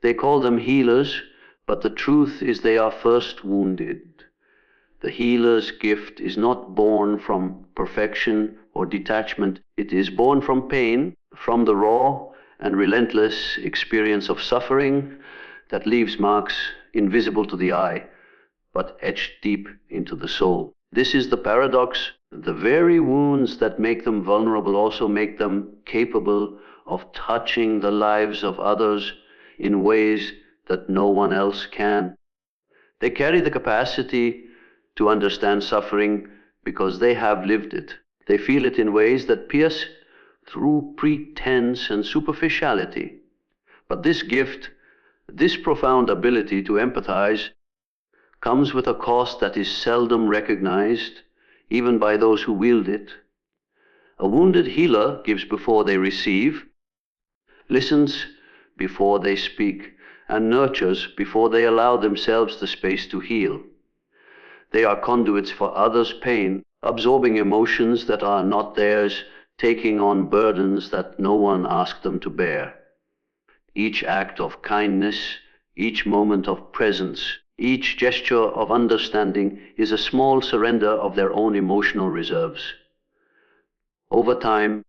They call them healers, but the truth is they are first wounded. The healer's gift is not born from perfection or detachment. It is born from pain, from the raw and relentless experience of suffering that leaves marks invisible to the eye, but etched deep into the soul. This is the paradox. The very wounds that make them vulnerable also make them capable of touching the lives of others in ways that no one else can. They carry the capacity to understand suffering because they have lived it. They feel it in ways that pierce through pretense and superficiality. But this gift, this profound ability to empathize, comes with a cost that is seldom recognized, even by those who wield it. A wounded healer gives before they receive, listens before they speak, and nurtures before they allow themselves the space to heal. They are conduits for others' pain, absorbing emotions that are not theirs, taking on burdens that no one asked them to bear. Each act of kindness, each moment of presence, each gesture of understanding is a small surrender of their own emotional reserves. Over time,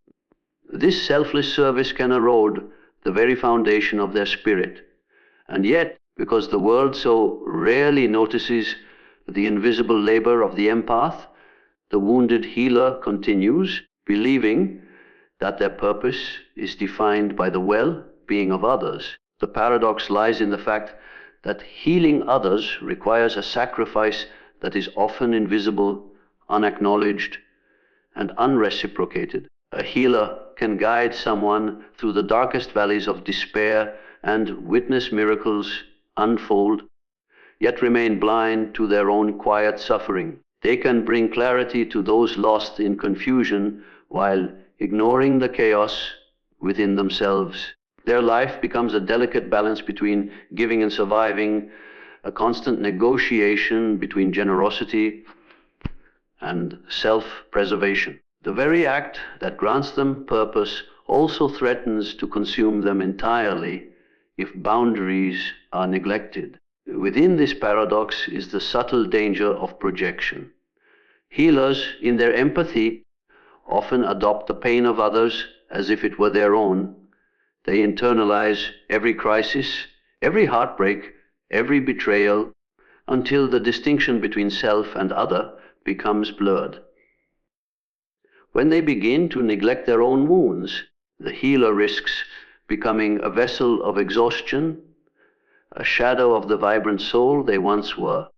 this selfless service can erode the very foundation of their spirit. And yet, because the world so rarely notices the invisible labor of the empath, the wounded healer continues, believing that their purpose is defined by the well-being of others. The paradox lies in the fact that healing others requires a sacrifice that is often invisible, unacknowledged, and unreciprocated. A healer can guide someone through the darkest valleys of despair and witness miracles unfold, yet remain blind to their own quiet suffering. They can bring clarity to those lost in confusion while ignoring the chaos within themselves. Their life becomes a delicate balance between giving and surviving, a constant negotiation between generosity and self-preservation. The very act that grants them purpose also threatens to consume them entirely if boundaries are neglected. Within this paradox is the subtle danger of projection. Healers, in their empathy, often adopt the pain of others as if it were their own. They internalize every crisis, every heartbreak, every betrayal, until the distinction between self and other becomes blurred. When they begin to neglect their own wounds, the healer risks becoming a vessel of exhaustion, a shadow of the vibrant soul they once were.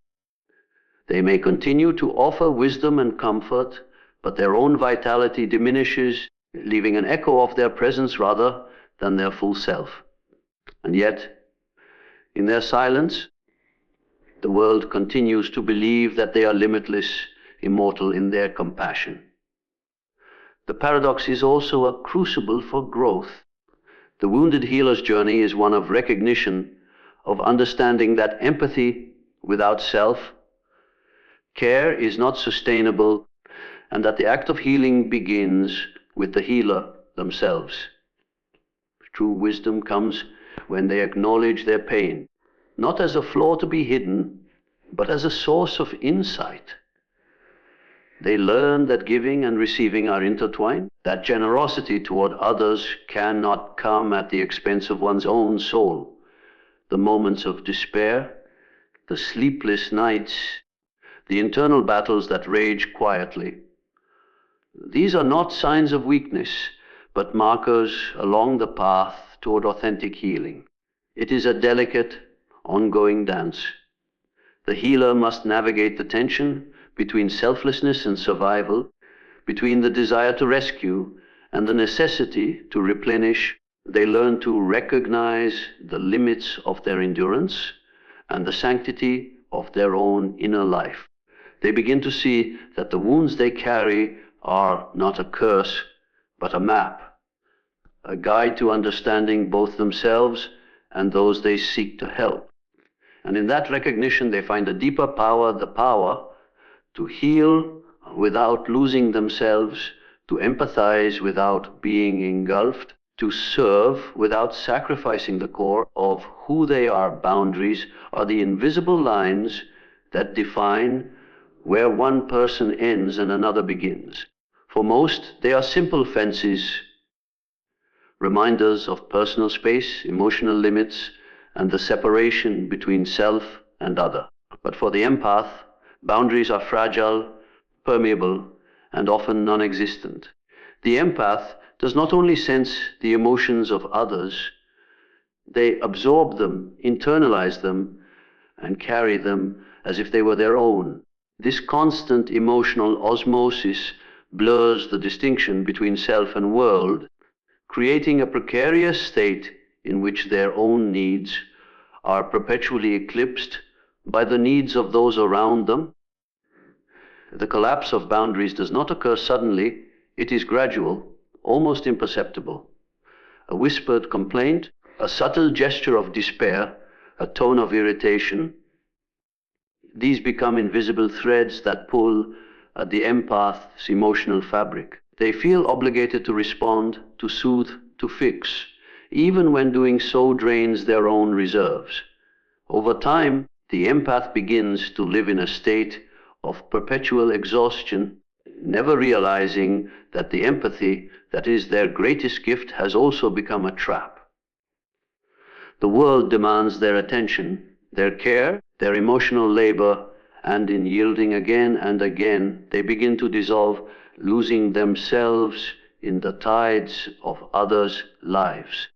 They may continue to offer wisdom and comfort, but their own vitality diminishes, leaving an echo of their presence rather than their full self. And yet, in their silence, the world continues to believe that they are limitless, immortal in their compassion. The paradox is also a crucible for growth. The wounded healer's journey is one of recognition, of understanding that empathy without self, care is not sustainable, and that the act of healing begins with the healer themselves. True wisdom comes when they acknowledge their pain, not as a flaw to be hidden, but as a source of insight. They learn that giving and receiving are intertwined, that generosity toward others cannot come at the expense of one's own soul. The moments of despair, the sleepless nights, the internal battles that rage quietly. These are not signs of weakness, but markers along the path toward authentic healing. It is a delicate, ongoing dance. The healer must navigate the tension between selflessness and survival, between the desire to rescue and the necessity to replenish. They learn to recognize the limits of their endurance and the sanctity of their own inner life. They begin to see that the wounds they carry are not a curse, but a map, a guide to understanding both themselves and those they seek to help. And in that recognition, they find a deeper power, the power to heal without losing themselves, to empathize without being engulfed, to serve without sacrificing the core of who they are. Boundaries are the invisible lines that define where one person ends and another begins. For most, they are simple fences, reminders of personal space, emotional limits, and the separation between self and other. But for the empath, boundaries are fragile, permeable, and often non-existent. The empath does not only sense the emotions of others, they absorb them, internalize them, and carry them as if they were their own. This constant emotional osmosis blurs the distinction between self and world, creating a precarious state in which their own needs are perpetually eclipsed by the needs of those around them. The collapse of boundaries does not occur suddenly, it is gradual, almost imperceptible. A whispered complaint, a subtle gesture of despair, a tone of irritation, these become invisible threads that pull at the empath's emotional fabric. They feel obligated to respond, to soothe, to fix, even when doing so drains their own reserves. Over time, the empath begins to live in a state of perpetual exhaustion, never realizing that the empathy that is their greatest gift has also become a trap. The world demands their attention, their care, their emotional labor, and in yielding again and again, they begin to dissolve, losing themselves in the tides of others' lives.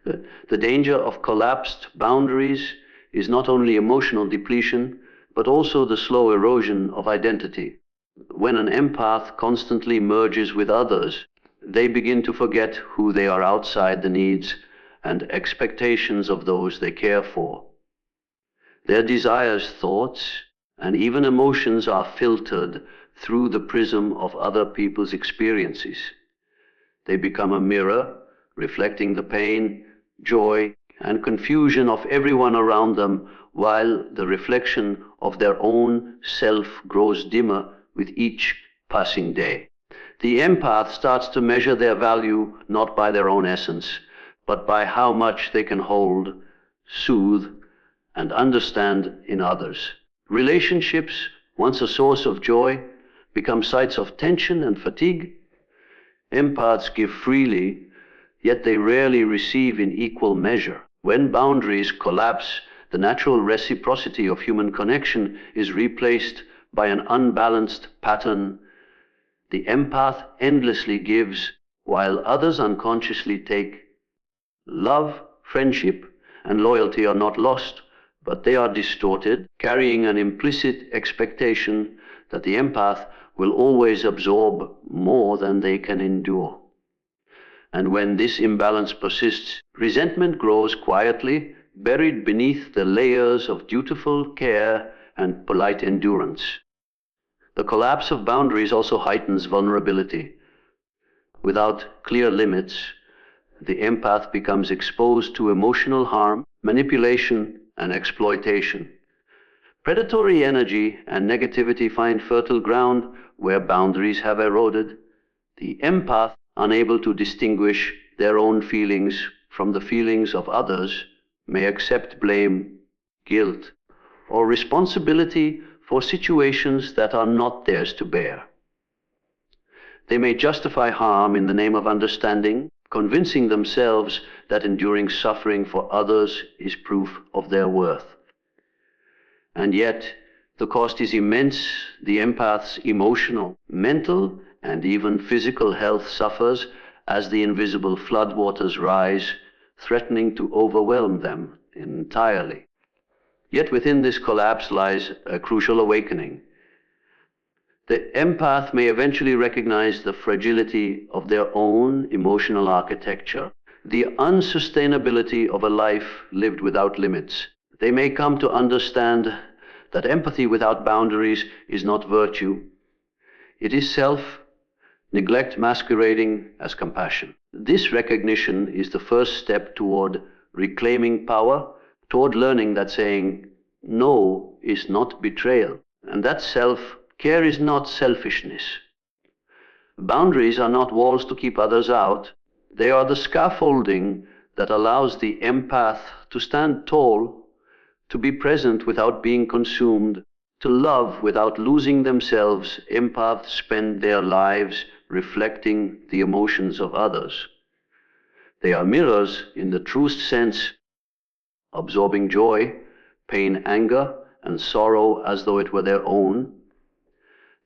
The danger of collapsed boundaries is not only emotional depletion, but also the slow erosion of identity. When an empath constantly merges with others, they begin to forget who they are outside the needs and expectations of those they care for. Their desires, thoughts, and even emotions are filtered through the prism of other people's experiences. They become a mirror, reflecting the pain, joy, and confusion of everyone around them, while the reflection of their own self grows dimmer with each passing day. The empath starts to measure their value not by their own essence, but by how much they can hold, soothe, and understand in others. Relationships, once a source of joy, become sites of tension and fatigue. Empaths give freely, yet they rarely receive in equal measure. When boundaries collapse, the natural reciprocity of human connection is replaced by an unbalanced pattern. The empath endlessly gives, while others unconsciously take. Love, friendship, and loyalty are not lost, but they are distorted, carrying an implicit expectation that the empath will always absorb more than they can endure. And when this imbalance persists, resentment grows quietly, buried beneath the layers of dutiful care and polite endurance. The collapse of boundaries also heightens vulnerability. Without clear limits, the empath becomes exposed to emotional harm, manipulation, and exploitation. Predatory energy and negativity find fertile ground where boundaries have eroded. The empath, unable to distinguish their own feelings from the feelings of others, may accept blame, guilt, or responsibility for situations that are not theirs to bear. They may justify harm in the name of understanding, convincing themselves that enduring suffering for others is proof of their worth. And yet, the cost is immense. The empath's emotional, mental, and even physical health suffers as the invisible floodwaters rise, threatening to overwhelm them entirely. Yet within this collapse lies a crucial awakening. The empath may eventually recognize the fragility of their own emotional architecture, the unsustainability of a life lived without limits. They may come to understand that empathy without boundaries is not virtue. It is self, neglect masquerading as compassion. This recognition is the first step toward reclaiming power, toward learning that saying no is not betrayal, and that self-care is not selfishness. Boundaries are not walls to keep others out. They are the scaffolding that allows the empath to stand tall, to be present without being consumed, to love without losing themselves. Empaths spend their lives reflecting the emotions of others. They are mirrors in the truest sense, absorbing joy, pain, anger, and sorrow as though it were their own.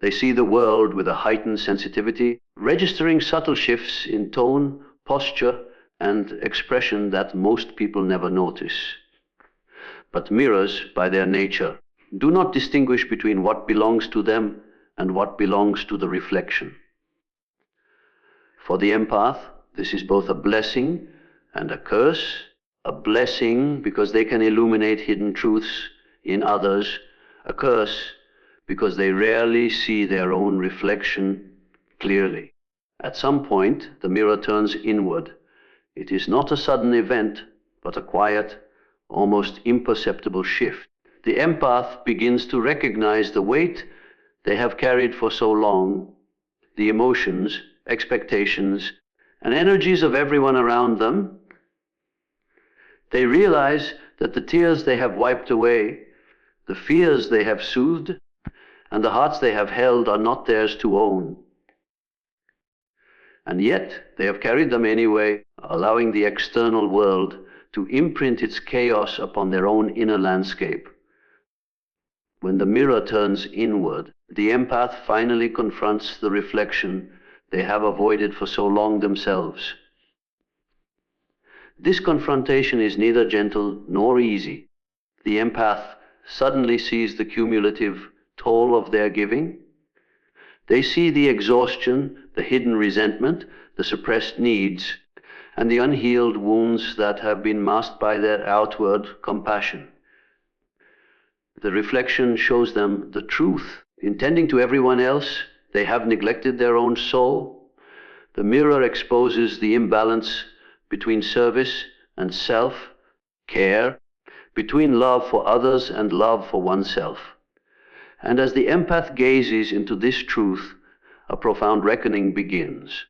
They see the world with a heightened sensitivity, registering subtle shifts in tone, posture, and expression that most people never notice. But mirrors, by their nature, do not distinguish between what belongs to them and what belongs to the reflection. For the empath, this is both a blessing and a curse. A blessing because they can illuminate hidden truths in others, a curse because they rarely see their own reflection clearly. At some point, the mirror turns inward. It is not a sudden event, but a quiet, almost imperceptible shift. The empath begins to recognize the weight they have carried for so long, the emotions, expectations, and energies of everyone around them. They realize that the tears they have wiped away, the fears they have soothed, and the hearts they have held are not theirs to own. And yet they have carried them anyway, allowing the external world to imprint its chaos upon their own inner landscape. When the mirror turns inward, the empath finally confronts the reflection they have avoided for so long themselves. This confrontation is neither gentle nor easy. The empath suddenly sees the cumulative toll of their giving. They see the exhaustion, the hidden resentment, the suppressed needs, and the unhealed wounds that have been masked by their outward compassion. The reflection shows them the truth. Intending to everyone else, they have neglected their own soul. The mirror exposes the imbalance between service and self-care, between love for others and love for oneself. And as the empath gazes into this truth, a profound reckoning begins.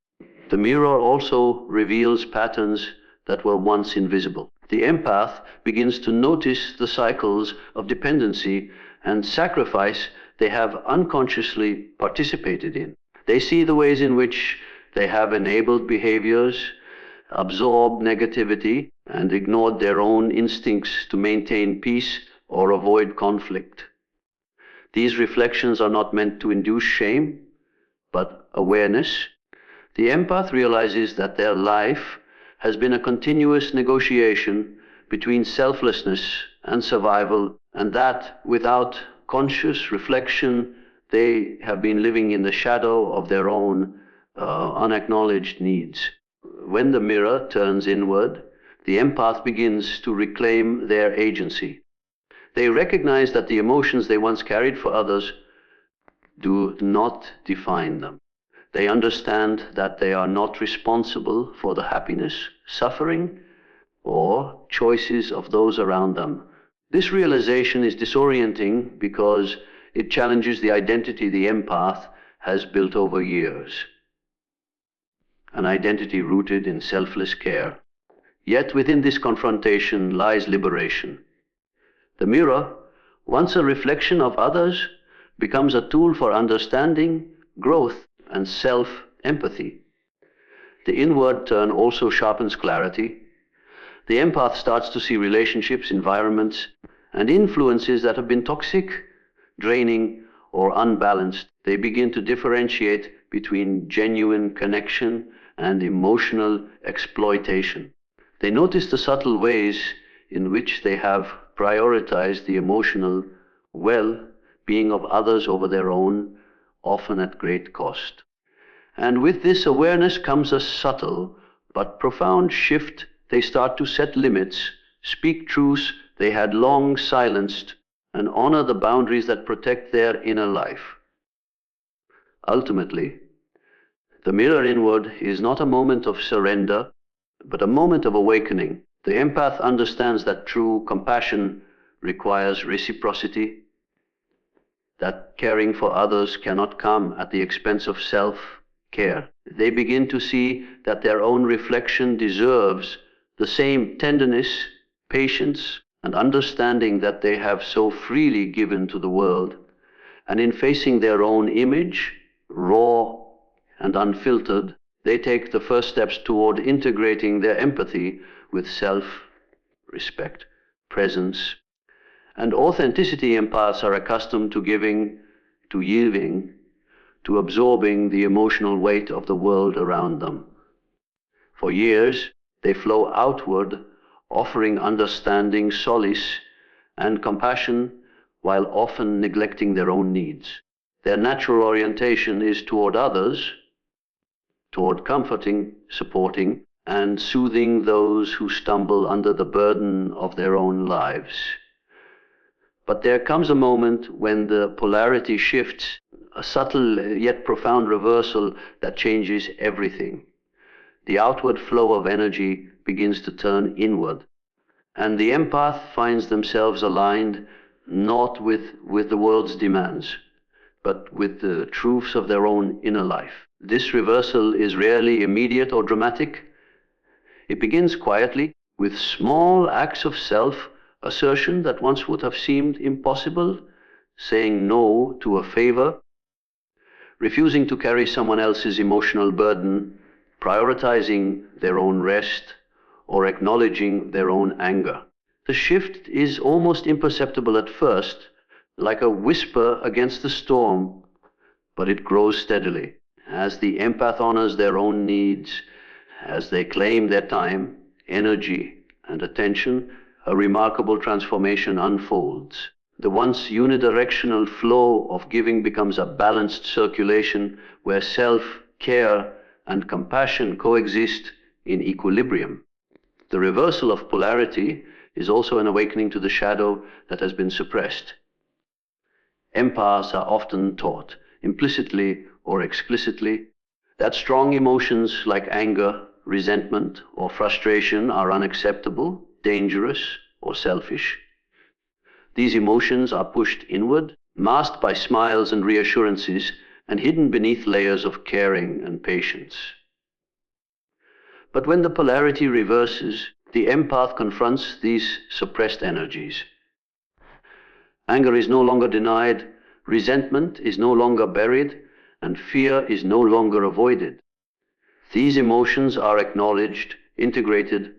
The mirror also reveals patterns that were once invisible. The empath begins to notice the cycles of dependency and sacrifice they have unconsciously participated in. They see the ways in which they have enabled behaviors, absorbed negativity, and ignored their own instincts to maintain peace or avoid conflict. These reflections are not meant to induce shame, but awareness. The empath realizes that their life has been a continuous negotiation between selflessness and survival, and that without conscious reflection, they have been living in the shadow of their own unacknowledged needs. When the mirror turns inward, the empath begins to reclaim their agency. They recognize that the emotions they once carried for others do not define them. They understand that they are not responsible for the happiness, suffering, or choices of those around them. This realization is disorienting because it challenges the identity the empath has built over years, an identity rooted in selfless care. Yet within this confrontation lies liberation. The mirror, once a reflection of others, becomes a tool for understanding, growth, and self-empathy. The inward turn also sharpens clarity. The empath starts to see relationships, environments, and influences that have been toxic, draining, or unbalanced. They begin to differentiate between genuine connection and emotional exploitation. They notice the subtle ways in which they have prioritized the emotional well-being of others over their own, often at great cost. And with this awareness comes a subtle but profound shift. They start to set limits, speak truths they had long silenced, and honor the boundaries that protect their inner life. Ultimately, the mirror inward is not a moment of surrender, but a moment of awakening. The empath understands that true compassion requires reciprocity, that caring for others cannot come at the expense of self, care. They begin to see that their own reflection deserves the same tenderness, patience, and understanding that they have so freely given to the world. And in facing their own image, raw and unfiltered, they take the first steps toward integrating their empathy with self-respect, presence, and authenticity. Empaths are accustomed to giving, to yielding, to absorbing the emotional weight of the world around them. For years, they flow outward, offering understanding, solace, and compassion, while often neglecting their own needs. Their natural orientation is toward others, toward comforting, supporting, and soothing those who stumble under the burden of their own lives. But there comes a moment when the polarity shifts, a subtle yet profound reversal that changes everything. The outward flow of energy begins to turn inward, and the empath finds themselves aligned not with the world's demands, but with the truths of their own inner life. This reversal is rarely immediate or dramatic. It begins quietly, with small acts of self-assertion that once would have seemed impossible, saying no to a favor, refusing to carry someone else's emotional burden, prioritizing their own rest, or acknowledging their own anger. The shift is almost imperceptible at first, like a whisper against the storm, but it grows steadily. As the empath honors their own needs, as they claim their time, energy, and attention, a remarkable transformation unfolds. The once unidirectional flow of giving becomes a balanced circulation where self-care and compassion coexist in equilibrium. The reversal of polarity is also an awakening to the shadow that has been suppressed. Empaths are often taught, implicitly or explicitly, that strong emotions like anger, resentment, or frustration are unacceptable, dangerous, or selfish. These emotions are pushed inward, masked by smiles and reassurances, and hidden beneath layers of caring and patience. But when the polarity reverses, the empath confronts these suppressed energies. Anger is no longer denied, resentment is no longer buried, and fear is no longer avoided. These emotions are acknowledged, integrated,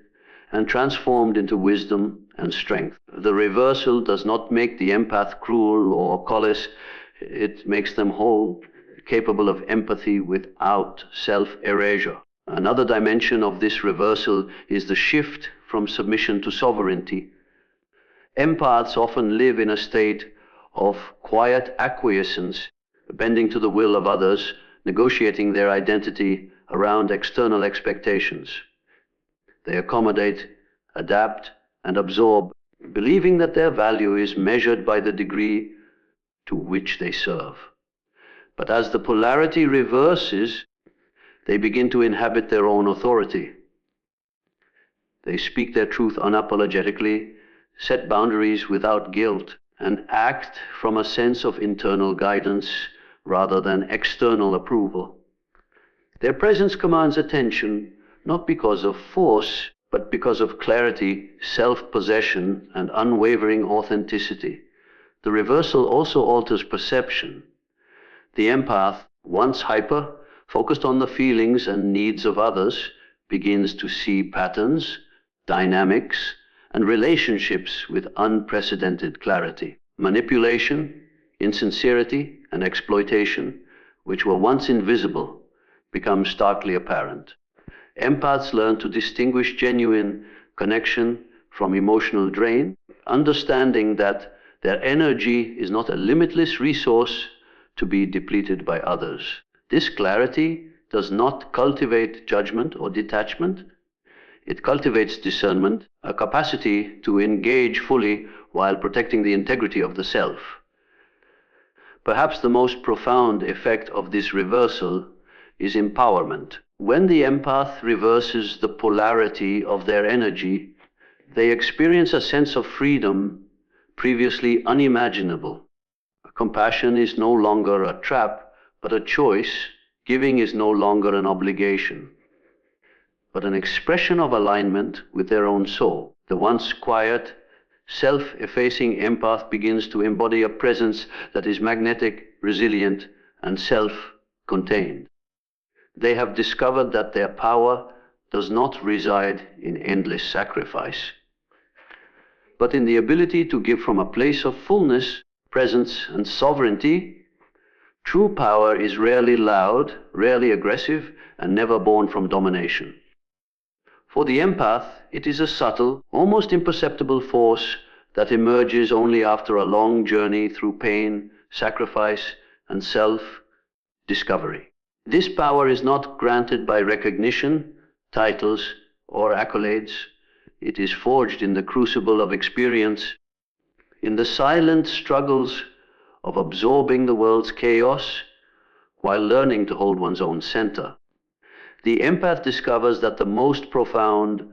and transformed into wisdom and strength. The reversal does not make the empath cruel or callous. It makes them whole, capable of empathy without self-erasure. Another dimension of this reversal is the shift from submission to sovereignty. Empaths often live in a state of quiet acquiescence, bending to the will of others, negotiating their identity around external expectations. They accommodate, adapt, and absorb, believing that their value is measured by the degree to which they serve. But as the polarity reverses, they begin to inhabit their own authority. They speak their truth unapologetically, set boundaries without guilt, and act from a sense of internal guidance rather than external approval. Their presence commands attention, not because of force, but because of clarity, self-possession, and unwavering authenticity. The reversal also alters perception. The empath, once hyper, focused on the feelings and needs of others, begins to see patterns, dynamics, and relationships with unprecedented clarity. Manipulation, insincerity, and exploitation, which were once invisible, become starkly apparent. Empaths learn to distinguish genuine connection from emotional drain, understanding that their energy is not a limitless resource to be depleted by others. This clarity does not cultivate judgment or detachment. It cultivates discernment, a capacity to engage fully while protecting the integrity of the self. Perhaps the most profound effect of this reversal is empowerment. When the empath reverses the polarity of their energy, they experience a sense of freedom previously unimaginable. Compassion is no longer a trap, but a choice Giving is no longer an obligation, but an expression of alignment with their own soul. The once quiet, self-effacing empath begins to embody a presence that is magnetic, resilient, and self-contained. They have discovered that their power does not reside in endless sacrifice, but in the ability to give from a place of fullness, presence, and sovereignty. True power is rarely loud, rarely aggressive, and never born from domination. For the empath, it is a subtle, almost imperceptible force that emerges only after a long journey through pain, sacrifice, and self-discovery. This power is not granted by recognition, titles, or accolades. It is forged in the crucible of experience, in the silent struggles of absorbing the world's chaos while learning to hold one's own center. The empath discovers that the most profound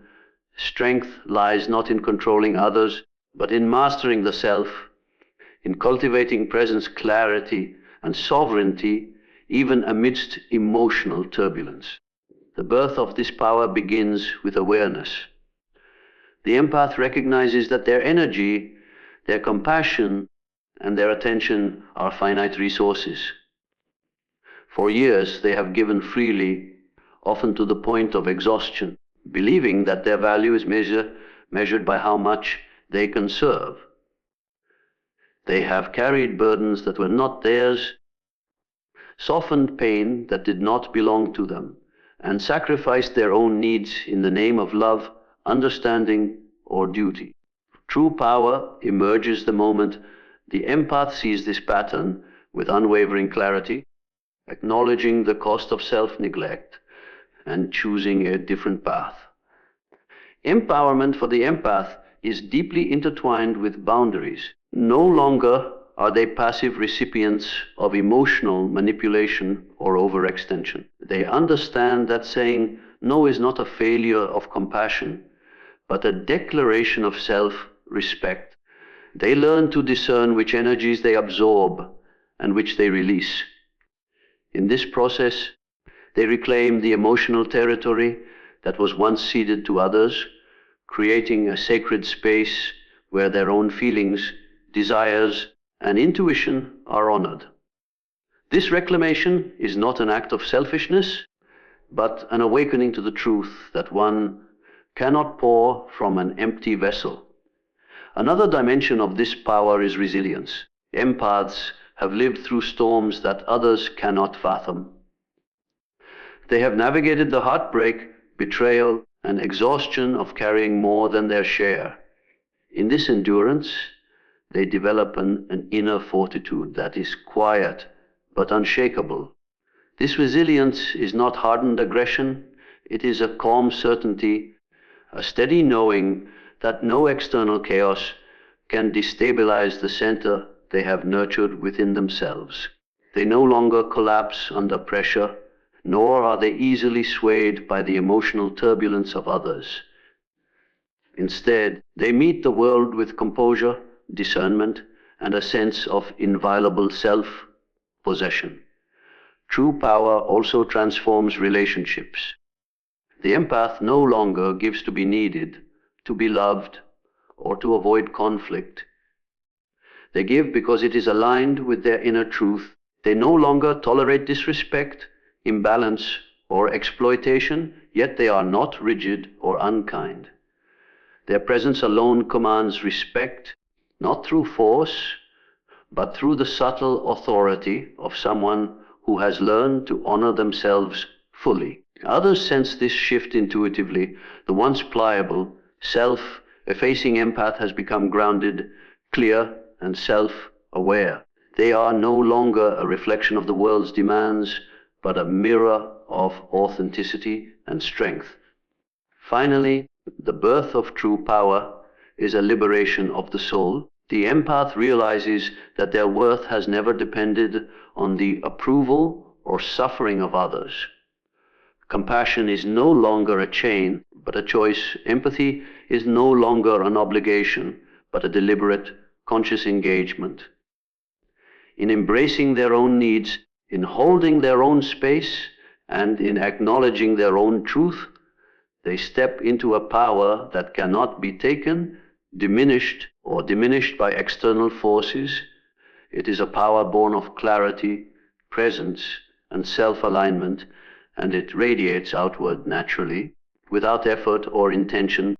strength lies not in controlling others, but in mastering the self, in cultivating presence, clarity, and sovereignty, even amidst emotional turbulence. The birth of this power begins with awareness. The empath recognizes that their energy, their compassion, and their attention are finite resources. For years, they have given freely, often to the point of exhaustion, believing that their value is measured by how much they can serve. They have carried burdens that were not theirs, softened pain that did not belong to them, and sacrificed their own needs in the name of love, understanding, or duty. True power emerges the moment the empath sees this pattern with unwavering clarity, acknowledging the cost of self-neglect and choosing a different path. Empowerment for the empath is deeply intertwined with boundaries. No longer are they passive recipients of emotional manipulation or overextension. They understand that saying no is not a failure of compassion, but a declaration of self-respect. They learn to discern which energies they absorb and which they release. In this process, they reclaim the emotional territory that was once ceded to others, creating a sacred space where their own feelings, desires, and intuition are honored. This reclamation is not an act of selfishness, but an awakening to the truth that one cannot pour from an empty vessel. Another dimension of this power is resilience. Empaths have lived through storms that others cannot fathom. They have navigated the heartbreak, betrayal, and exhaustion of carrying more than their share. In this endurance, they develop an inner fortitude that is quiet but unshakable. This resilience is not hardened aggression, it is a calm certainty, a steady knowing that no external chaos can destabilize the center they have nurtured within themselves. They no longer collapse under pressure, nor are they easily swayed by the emotional turbulence of others. Instead, they meet the world with composure, discernment, and a sense of inviolable self-possession. True power also transforms relationships. The empath no longer gives to be needed, to be loved, or to avoid conflict. They give because it is aligned with their inner truth. They no longer tolerate disrespect, imbalance, or exploitation, yet they are not rigid or unkind. Their presence alone commands respect, not through force, but through the subtle authority of someone who has learned to honor themselves fully. Others sense this shift intuitively. The once pliable, self-effacing empath has become grounded, clear, and self-aware. They are no longer a reflection of the world's demands, but a mirror of authenticity and strength. Finally, the birth of true power is a liberation of the soul. The empath realizes that their worth has never depended on the approval or suffering of others. Compassion is no longer a chain, but a choice. Empathy is no longer an obligation, but a deliberate, conscious engagement. In embracing their own needs, In holding their own space and in acknowledging their own truth, they step into a power that cannot be taken, diminished by external forces. It is a power born of clarity, presence, and self-alignment, and it radiates outward naturally, without effort or intention.